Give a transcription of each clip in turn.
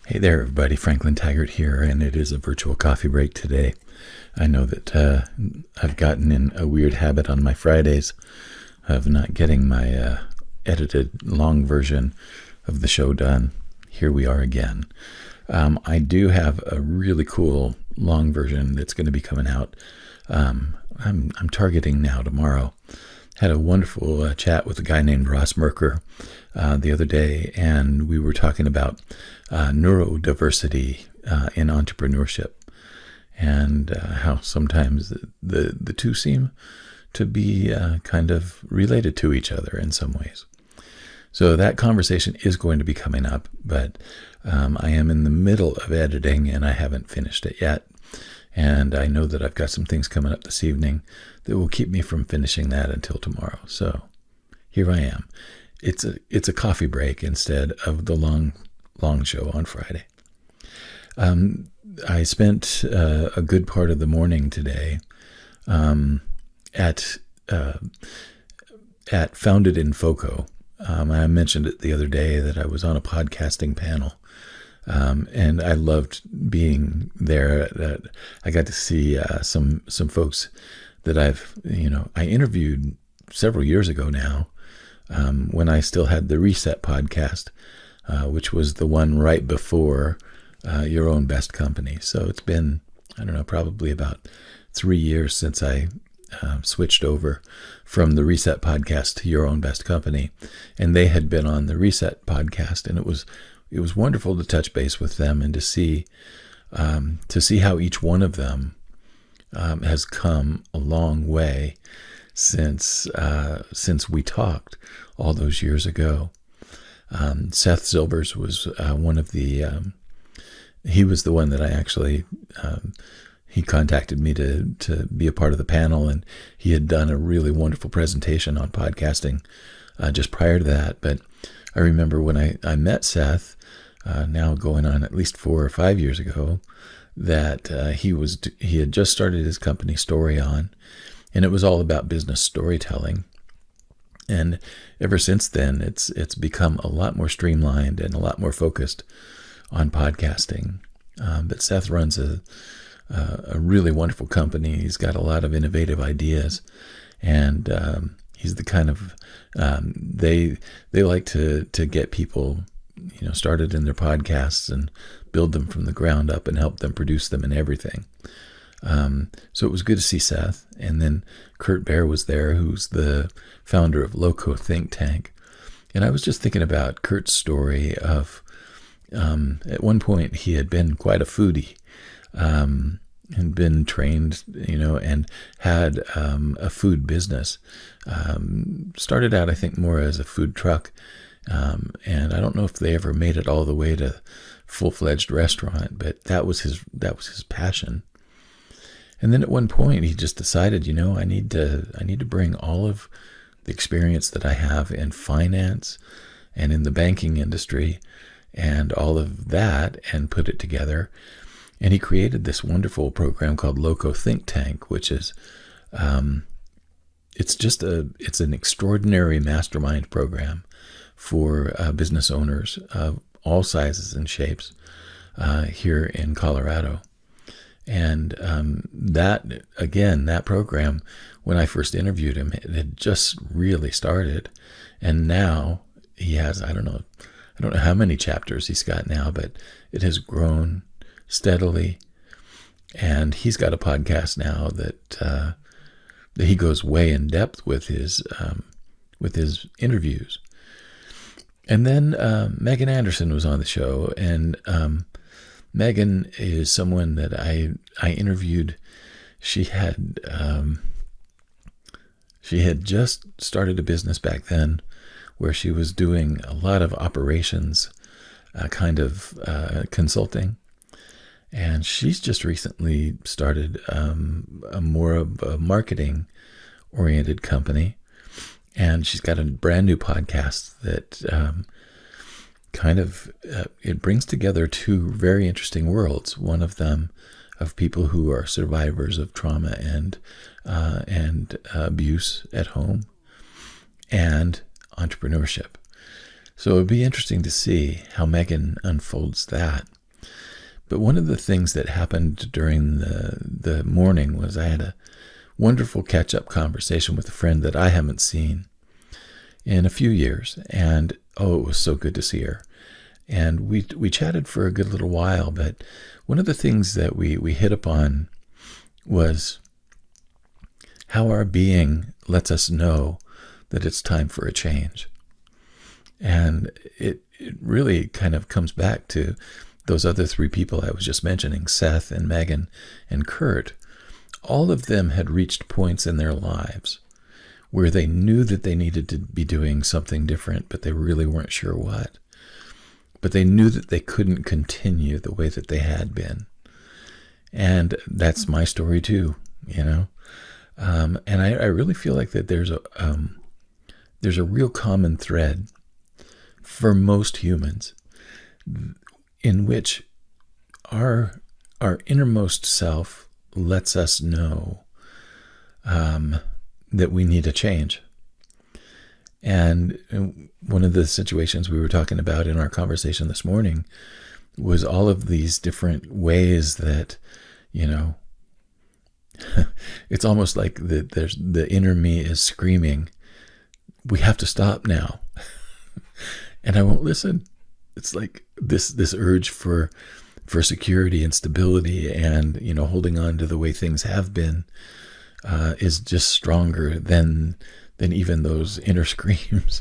Hey there, everybody. Franklin Taggart here, and it is a virtual coffee break today. I know that I've gotten in a weird habit on my Fridays of not getting my edited long version of the show done. Here we are again. I do have a really cool long version that's going to be coming out. I'm targeting now tomorrow. Had a wonderful chat with a guy named Ross Merker the other day, and we were talking about neurodiversity in entrepreneurship, and how sometimes the two seem to be kind of related to each other in some ways. So that conversation is going to be coming up, but I am in the middle of editing and I haven't finished it yet. And I know that I've got some things coming up this evening that will keep me from finishing that until tomorrow. So here I am. It's a coffee break instead of the long show on Friday. I spent a good part of the morning today at Founded in FoCo. I mentioned it the other day that I was on a podcasting panel. And I loved being there. I got to see some folks that I interviewed several years ago now, when I still had the Reset podcast, which was the one right before Your Own Best Company. So it's been, I don't know, probably about 3 years since I switched over from the Reset podcast to Your Own Best Company, and they had been on the Reset podcast, and it was wonderful to touch base with them and to see how each one of them has come a long way since we talked all those years ago. Seth Silvers was one of the. He was the one that I actually. He contacted me to be a part of the panel, and he had done a really wonderful presentation on podcasting just prior to that. But I remember when I met Seth, now going on at least 4 or 5 years ago, that he had just started his company Story On, and it was all about business storytelling. And ever since then, it's become a lot more streamlined and a lot more focused on podcasting. But Seth runs a really wonderful company. He's got a lot of innovative ideas, and he's the kind of they like to get people started in their podcasts and build them from the ground up and help them produce them and everything. So it was good to see Seth. And then Kurt Baer was there, who's the founder of FoCo Think Tank. And I was just thinking about Kurt's story of at one point he had been quite a foodie, and been trained, and had a food business. Started out, I think, more as a food truck. And I don't know if they ever made it all the way to full-fledged restaurant, but that was his passion. And then at one point he just decided, I need to bring all of the experience that I have in finance and in the banking industry and all of that and put it together. And he created this wonderful program called FoCo Think Tank, which is it's an extraordinary mastermind program for business owners of all sizes and shapes here in Colorado. And that program, when I first interviewed him, it had just really started. And now he has, I don't know how many chapters he's got now, but it has grown steadily. And he's got a podcast now that he goes way in depth with his interviews. And then Megan Anderson was on the show, and Megan is someone that I interviewed. She had just started a business back then where she was doing a lot of operations kind of consulting. And she's just recently started a more of a marketing-oriented company. And she's got a brand new podcast that it brings together two very interesting worlds. One of them of people who are survivors of trauma and abuse at home, and entrepreneurship. So it'd be interesting to see how Megan unfolds that. But one of the things that happened during the morning was I had a wonderful catch-up conversation with a friend that I haven't seen in a few years. And oh, it was so good to see her. And we chatted for a good little while, but one of the things that we hit upon was how our being lets us know that it's time for a change. And it really kind of comes back to those other three people I was just mentioning, Seth and Megan and Kurt. All of them had reached points in their lives where they knew that they needed to be doing something different, but they really weren't sure what. But they knew that they couldn't continue the way that they had been. And that's my story too, you know. And I really feel like that there's a real common thread for most humans in which our innermost self lets us know that we need a change. And one of the situations we were talking about in our conversation this morning was all of these different ways that, you know, it's almost like the inner me is screaming, we have to stop now. And I won't listen. It's like this urge for security and stability and, you know, holding on to the way things have been is just stronger than even those inner screams.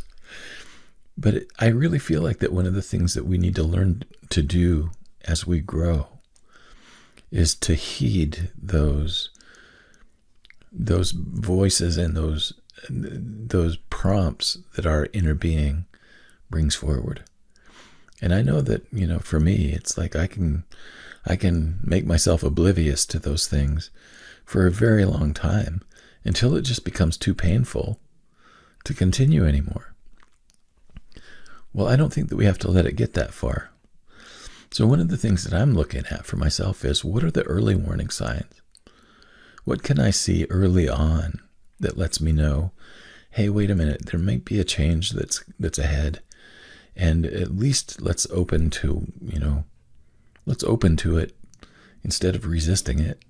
But I really feel like that one of the things that we need to learn to do as we grow is to heed those voices and those prompts that our inner being brings forward. And I know that, you know, for me, it's like I can make myself oblivious to those things for a very long time until it just becomes too painful to continue anymore. Well, I don't think that we have to let it get that far. So one of the things that I'm looking at for myself is, what are the early warning signs? What can I see early on that lets me know, hey, wait a minute, there might be a change that's ahead. And at least let's open to it instead of resisting it.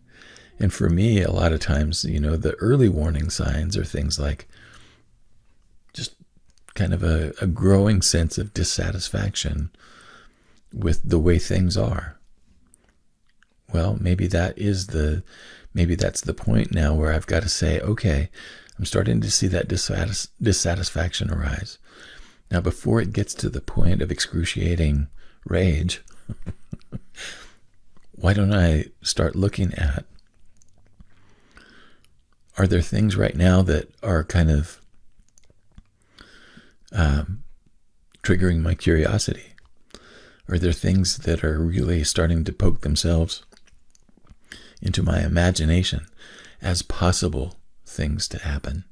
And for me, a lot of times, you know, the early warning signs are things like just kind of a growing sense of dissatisfaction with the way things are. Well, maybe that's the point now where I've got to say, okay, I'm starting to see that dissatisfaction arise. Now, before it gets to the point of excruciating rage, why don't I start looking at, are there things right now that are kind of triggering my curiosity? Are there things that are really starting to poke themselves into my imagination as possible things to happen?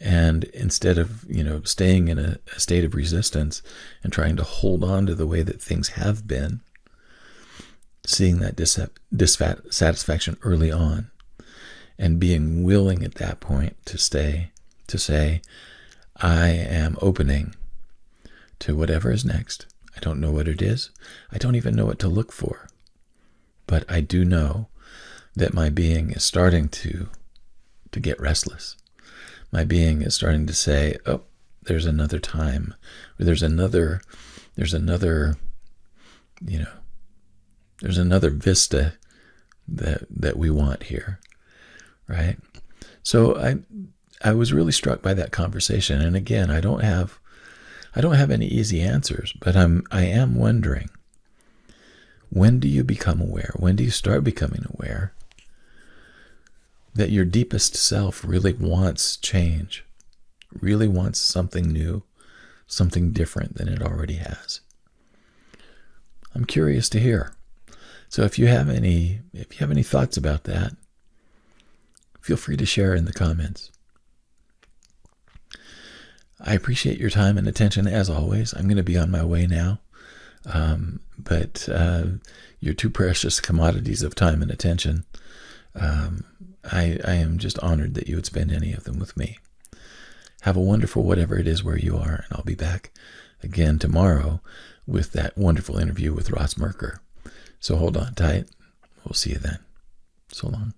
And instead of, you know, staying in a state of resistance and trying to hold on to the way that things have been, seeing that dissatisfaction early on and being willing at that point to say, I am opening to whatever is next. I don't know what it is. I don't even know what to look for. But I do know that my being is starting to get restless. My being is starting to say, oh, there's another time, or there's another vista that we want here, right? So I was really struck by that conversation. And again, I don't have any easy answers, but I am wondering, when do you become aware? When do you start becoming aware that your deepest self really wants change, really wants something new, something different than it already has? I'm curious to hear. So if you have any thoughts about that, feel free to share in the comments. I appreciate your time and attention as always. I'm going to be on my way now. But your two precious commodities of time and attention, I am just honored that you would spend any of them with me. Have a wonderful whatever it is where you are, and I'll be back again tomorrow with that wonderful interview with Ross Merker. So hold on tight. We'll see you then. So long.